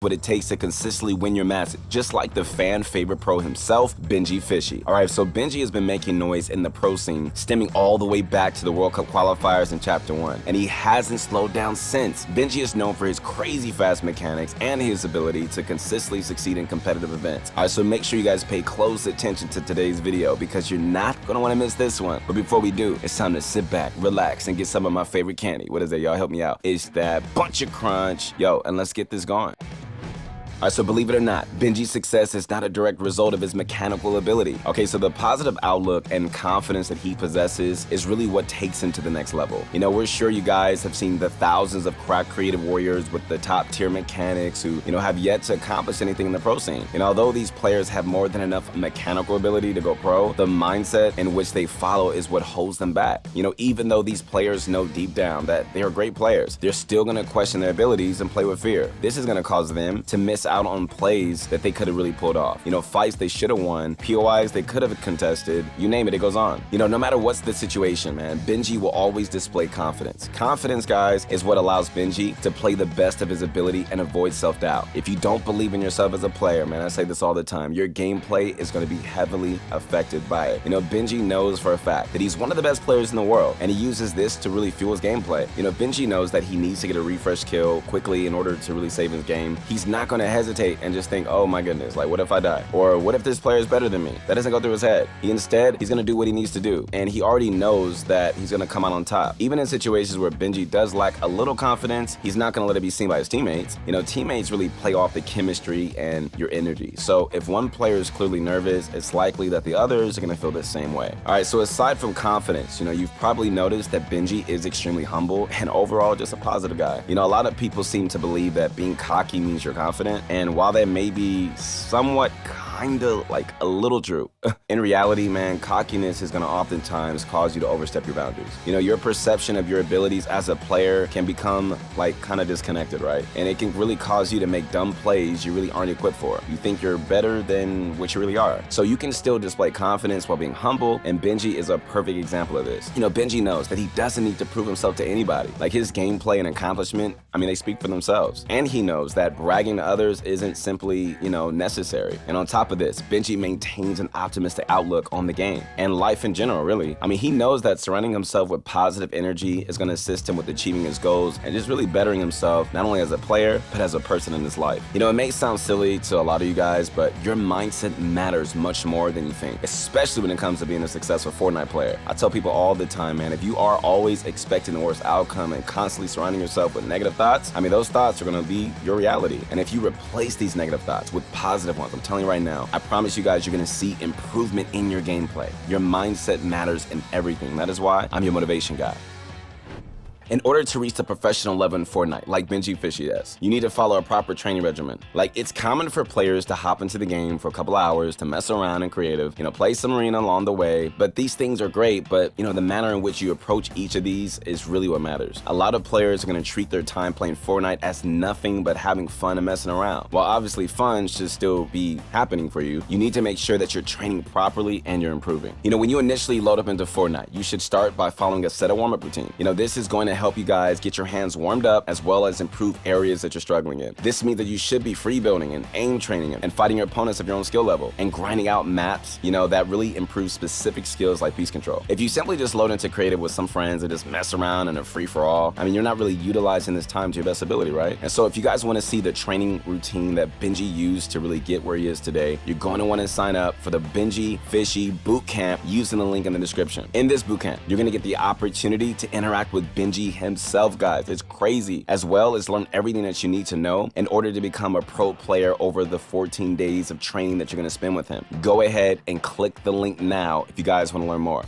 what it takes to consistently win your matches, just like the fan favorite pro himself, BENJYFISHY. Alright, so Benji has been making noise in the pro scene, stemming all the way back to the World Cup qualifiers in Chapter 1, and he hasn't slowed down since. Benji is known for his crazy fast mechanics and his ability to consistently succeed in competitive events. Alright, so make sure you guys pay close attention to today's video because you're not gonna want to miss this one. But before we do, it's time to sit back, relax, and get some of my favorite candy. What is it, y'all? Help me out. It's that bunch of crunch. Yo, and let's get this going. Alright, so believe it or not, Benji's success is not a direct result of his mechanical ability. Okay, so the positive outlook and confidence that he possesses is really what takes him to the next level. You know, we're sure you guys have seen the thousands of crack creative warriors with the top tier mechanics who, have yet to accomplish anything in the pro scene. And although these players have more than enough mechanical ability to go pro, the mindset in which they follow is what holds them back. Even though these players know deep down that they are great players, they're still gonna question their abilities and play with fear. This is gonna cause them to miss out on plays that they could have really pulled off. Fights they should have won, POIs they could have contested, you name it, it goes on. No matter what's the situation, man, Benji will always display confidence. Confidence, guys, is what allows Benji to play the best of his ability and avoid self-doubt. If you don't believe in yourself as a player, man, I say this all the time, your gameplay is going to be heavily affected by it. Benji knows for a fact that he's one of the best players in the world, and he uses this to really fuel his gameplay. Benji knows that he needs to get a refresh kill quickly in order to really save his game. He's not going to hesitate and just think, oh my goodness, like what if I die? Or what if this player is better than me? That doesn't go through his head. Instead, he's gonna do what he needs to do. And he already knows that he's gonna come out on top. Even in situations where Benji does lack a little confidence, he's not gonna let it be seen by his teammates. Teammates really play off the chemistry and your energy. So if one player is clearly nervous, it's likely that the others are gonna feel the same way. All right, so aside from confidence, you've probably noticed that Benji is extremely humble and overall just a positive guy. A lot of people seem to believe that being cocky means you're confident, and while that may be somewhat kinda like a little true, in reality, man, cockiness is gonna oftentimes cause you to overstep your boundaries. Your perception of your abilities as a player can become like kind of disconnected, right? And it can really cause you to make dumb plays you really aren't equipped for. You think you're better than what you really are. So you can still display confidence while being humble, and Benji is a perfect example of this. Benji knows that he doesn't need to prove himself to anybody. Like his gameplay and accomplishment, they speak for themselves. And he knows that bragging to others isn't simply, necessary. And on top of this, Benji maintains an optimistic outlook on the game and life in general, really. He knows that surrounding himself with positive energy is going to assist him with achieving his goals and just really bettering himself, not only as a player, but as a person in his life. It may sound silly to a lot of you guys, but your mindset matters much more than you think, especially when it comes to being a successful Fortnite player. I tell people all the time, man, if you are always expecting the worst outcome and constantly surrounding yourself with negative thoughts, those thoughts are going to be your reality. And if you replace these negative thoughts with positive ones, I'm telling you right now, I promise you guys, you're going to see improvement in your gameplay. Your mindset matters in everything. That is why I'm your motivation guy. In order to reach the professional level in Fortnite, like BENJYFISHY does, you need to follow a proper training regimen. Like, it's common for players to hop into the game for a couple hours to mess around in creative, play some arena along the way, but these things are great, but the manner in which you approach each of these is really what matters. A lot of players are going to treat their time playing Fortnite as nothing but having fun and messing around. While obviously fun should still be happening for you, you need to make sure that you're training properly and you're improving. When you initially load up into Fortnite, you should start by following a set of warm-up routine. This is going to help you guys get your hands warmed up as well as improve areas that you're struggling in. This means that you should be free building and aim training and fighting your opponents of your own skill level and grinding out maps, that really improve specific skills like beast control. If you simply just load into creative with some friends and just mess around in a free-for-all, you're not really utilizing this time to your best ability, right? And so if you guys want to see the training routine that Benji used to really get where he is today, you're going to want to sign up for the BENJYFISHY Bootcamp using the link in the description. In this bootcamp, you're going to get the opportunity to interact with Benji himself, guys. It's crazy, as well as learn everything that you need to know in order to become a pro player over the 14 days of training that you're going to spend with him. Go ahead and click the link now if you guys want to learn more.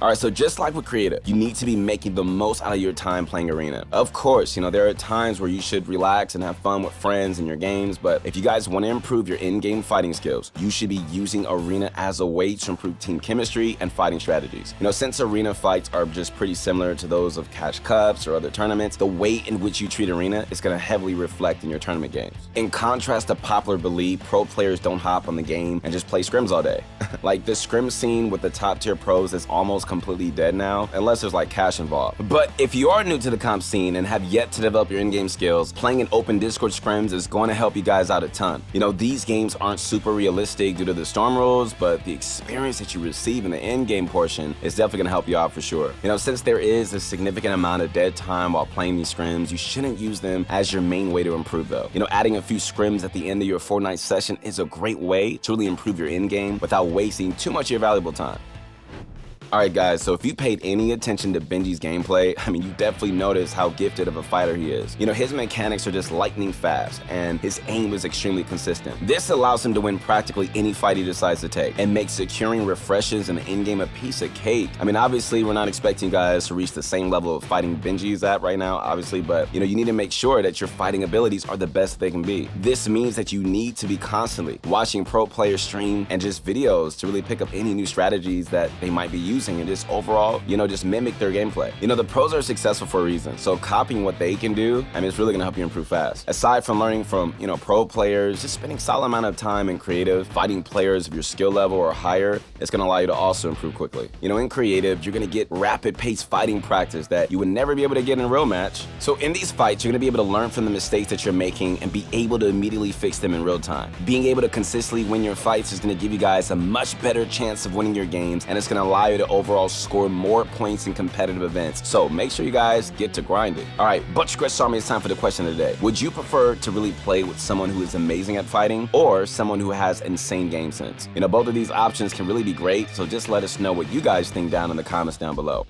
Alright, so just like with creative, you need to be making the most out of your time playing arena. Of course, there are times where you should relax and have fun with friends in your games, but if you guys want to improve your in-game fighting skills, you should be using arena as a way to improve team chemistry and fighting strategies. Since arena fights are just pretty similar to those of Cash Cups or other tournaments, the way in which you treat arena is going to heavily reflect in your tournament games. In contrast to popular belief, pro players don't hop on the game and just play scrims all day. Like, the scrim scene with the top tier pros is almost completely dead now, unless there's like cash involved. But if you are new to the comp scene and have yet to develop your in-game skills, playing in open Discord scrims is going to help you guys out a ton. You know, these games aren't super realistic due to the storm rules, but the experience that you receive in the in-game portion is definitely going to help you out for sure. You know, since there is a significant amount of dead time while playing these scrims, you shouldn't use them as your main way to improve though. You know, adding a few scrims at the end of your Fortnite session is a great way to really improve your in-game without wasting too much of your valuable time. Alright guys, so if you paid any attention to Benji's gameplay, I mean, you definitely notice how gifted of a fighter he is. You know, his mechanics are just lightning fast, and his aim is extremely consistent. This allows him to win practically any fight he decides to take, and makes securing refreshes in the in-game a piece of cake. I mean, obviously, we're not expecting you guys to reach the same level of fighting Benji's at right now, obviously, but, you know, you need to make sure that your fighting abilities are the best they can be. This means that you need to be constantly watching pro players stream and just videos to really pick up any new strategies that they might be using and just overall, you know, just mimic their gameplay. You know, the pros are successful for a reason, so copying what they can do, I mean, it's really gonna help you improve fast. Aside from learning from, you know, pro players, just spending solid amount of time in creative, fighting players of your skill level or higher, it's gonna allow you to also improve quickly. You know, in creative, you're gonna get rapid pace fighting practice that you would never be able to get in a real match. So in these fights, you're gonna be able to learn from the mistakes that you're making and be able to immediately fix them in real time. Being able to consistently win your fights is gonna give you guys a much better chance of winning your games, and it's gonna allow you to overall score more points in competitive events. So make sure you guys get to grinding. All right, Butch Chris Army, it's time for the question of the day. Would you prefer to really play with someone who is amazing at fighting or someone who has insane game sense? You know, both of these options can really be great, so just let us know what you guys think down in the comments down below.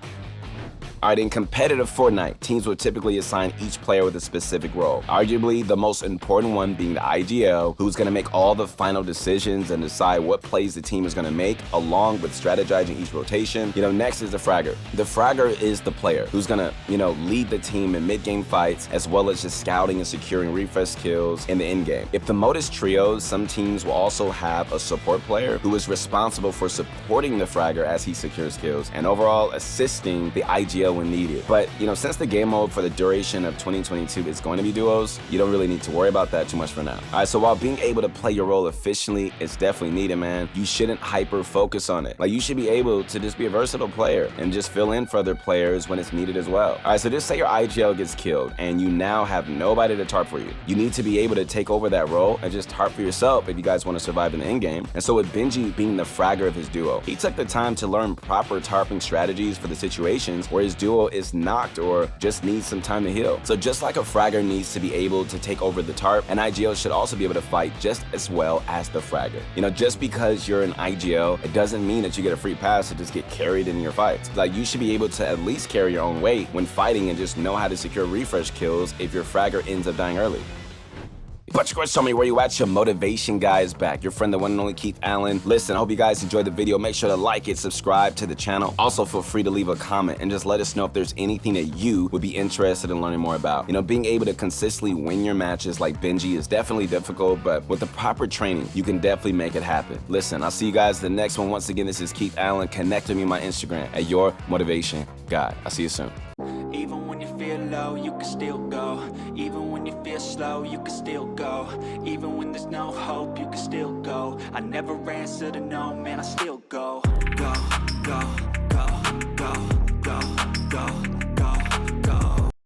Alright, in competitive Fortnite, teams will typically assign each player with a specific role. Arguably, the most important one being the IGL, who's going to make all the final decisions and decide what plays the team is going to make, along with strategizing each rotation. You know, next is the fragger. The fragger is the player who's going to, you know, lead the team in mid-game fights, as well as just scouting and securing refresh kills in the end-game. If the mode is trios, some teams will also have a support player who is responsible for supporting the fragger as he secures kills, and overall assisting the IGL when needed. But, you know, since the game mode for the duration of 2022 is going to be duos, you don't really need to worry about that too much for now. Alright, so while being able to play your role efficiently is definitely needed, man, you shouldn't hyper focus on it. Like, you should be able to just be a versatile player and just fill in for other players when it's needed as well. Alright, so just say your IGL gets killed and you now have nobody to tarp for you. You need to be able to take over that role and just tarp for yourself if you guys want to survive in the endgame. And so with Benji being the fragger of his duo, he took the time to learn proper tarping strategies for the situations where his duo is knocked or just needs some time to heal. So just like a fragger needs to be able to take over the tarp, an IGL should also be able to fight just as well as the fragger. You know, just because you're an IGL, it doesn't mean that you get a free pass to just get carried in your fights. Like, you should be able to at least carry your own weight when fighting and just know how to secure refresh kills if your fragger ends up dying early. But you guys, tell me where you at. Your motivation guy is back. Your friend, the one and only Keith Allen. Listen, I hope you guys enjoyed the video. Make sure to like it, subscribe to the channel. Also, feel free to leave a comment and just let us know if there's anything that you would be interested in learning more about. You know, being able to consistently win your matches like Benji is definitely difficult, but with the proper training, you can definitely make it happen. Listen, I'll see you guys in the next one. Once again, this is Keith Allen. Connect with me on my Instagram at Your Motivation Guy. I'll see you soon. Even when you feel low, you can still go. Even when you feel slow, you can still go. Even when there's no hope, you can still go. I never answer to no, man, I still go. Go, go, go, go.